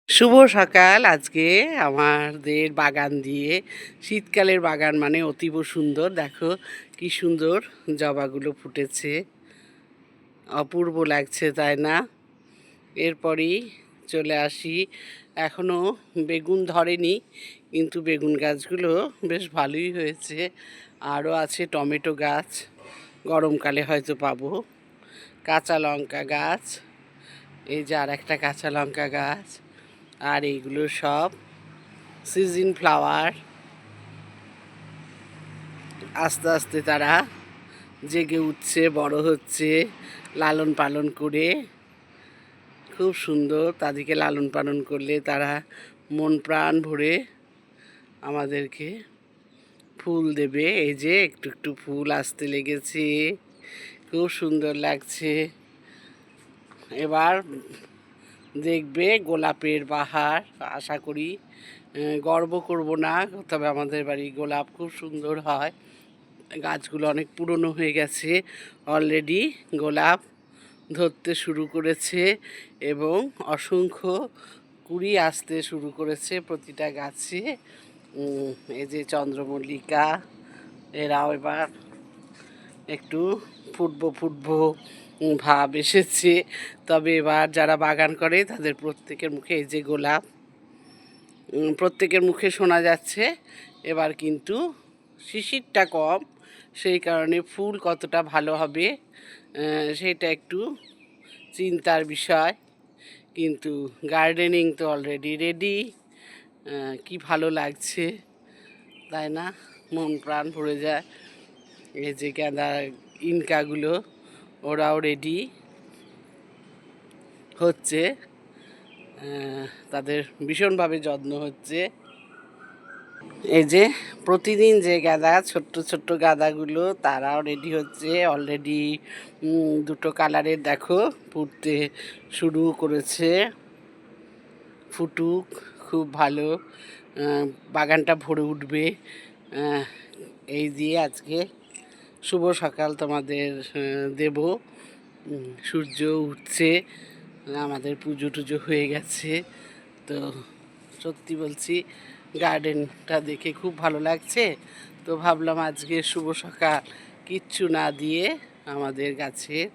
শুভ সকাল। আজকে আমাদের বাগান দিয়ে শীতকালের বাগান মানে অতীব সুন্দর। দেখো কি সুন্দর জবাগুলো ফুটেছে, অপূর্ব লাগছে তাই না? এরপরই চলে আসি, এখনও বেগুন ধরেনি কিন্তু বেগুন গাছগুলো বেশ ভালোই হয়েছে। আরও আছে টমেটো গাছ, গরমকালে হয়তো পাবো। কাঁচা লঙ্কা গাছ, এই যে আর একটা কাঁচা লঙ্কা গাছ, আর এইগুলো সব সিজন ফ্লাওয়ার। আস্তে আস্তে তারা জেগে উঠছে, বড় হচ্ছে লালন পালন করে। খুব সুন্দর, তাদেরকে লালন পালন করলে তারা মন প্রাণ ভরে আমাদেরকে ফুল দেবে। এই যে একটু একটু ফুল আসতে লেগেছে, খুব সুন্দর লাগছে। এবার দেখবে গোলাপের বাহার, আশা করি। গর্ব করব না, তবে আমাদের বাড়ি গোলাপ খুব সুন্দর হয়। গাছগুলো অনেক পুরনো হয়ে গেছে, অলরেডি গোলাপ ধরতে শুরু করেছে এবং অসংখ্য কুড়ি আসতে শুরু করেছে প্রতিটা গাছে। এই যে চন্দ্রমল্লিকা, এরাও এবার একটু ফুটবো ফুটবো ভাব এসেছে। তবে এবার যারা বাগান করে তাদের প্রত্যেকের মুখে এই যে গোলাপ, প্রত্যেকের মুখে শোনা যাচ্ছে। এবার কিন্তু শিশিরটা কম, সেই কারণে ফুল কতটা ভালো হবে সেটা একটু চিন্তার বিষয়। কিন্তু গার্ডেনিং তো অলরেডি রেডি। কি ভালো লাগছে তাই না? মন প্রাণ ভরে যায়। এই যে গাঁদা ইনকাগুলো, ওরাও রেডি হচ্ছে, তাদের ভীষণভাবে যত্ন হচ্ছে। এই যে প্রতিদিন যে গাঁদা, ছোট্ট ছোট্ট গাঁদাগুলো, তারাও রেডি হচ্ছে অলরেডি। দুটো কালারের দেখো ফুটতে শুরু করেছে। ফুটুক, খুব ভালো, বাগানটা ভরে উঠবে। এই দিয়ে আজকে শুভ সকাল তোমাদের দেব। সূর্য উঠছে, আমাদের পুজো টুজো হয়ে গেছে। তো সত্যি বলছি, গার্ডেনটা দেখে খুব ভালো লাগছে। তো ভাবলাম আজকে শুভ সকাল কিচ্ছু না দিয়ে আমাদের গাছের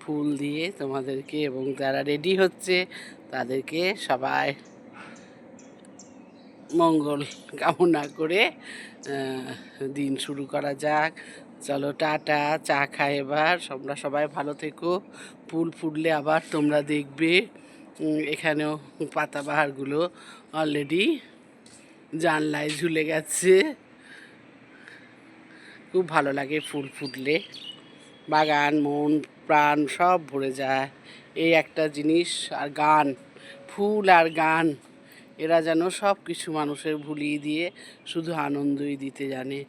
ফুল দিয়ে তোমাদেরকে, এবং যারা রেডি হচ্ছে তাদেরকে সবাই মঙ্গল কামনা করে দিন শুরু করা যাক। চলো টাটা, চা খাই এবার। তোমরা সবাই ভালো থেকো। ফুল ফুটলে আবার তোমরা দেখবে। এখানেও পাতাবাহারগুলো অলরেডি জানলায় ঝুলে গেছে। খুব ভালো লাগে ফুল ফুটলে, বাগান মন প্রাণ সব ভরে যায়। এই একটা জিনিস, আর গান, ফুল আর গান, এরা যেন সব কিছু মানুষের ভুলিয়ে দিয়ে শুধু আনন্দই দিতে জানে।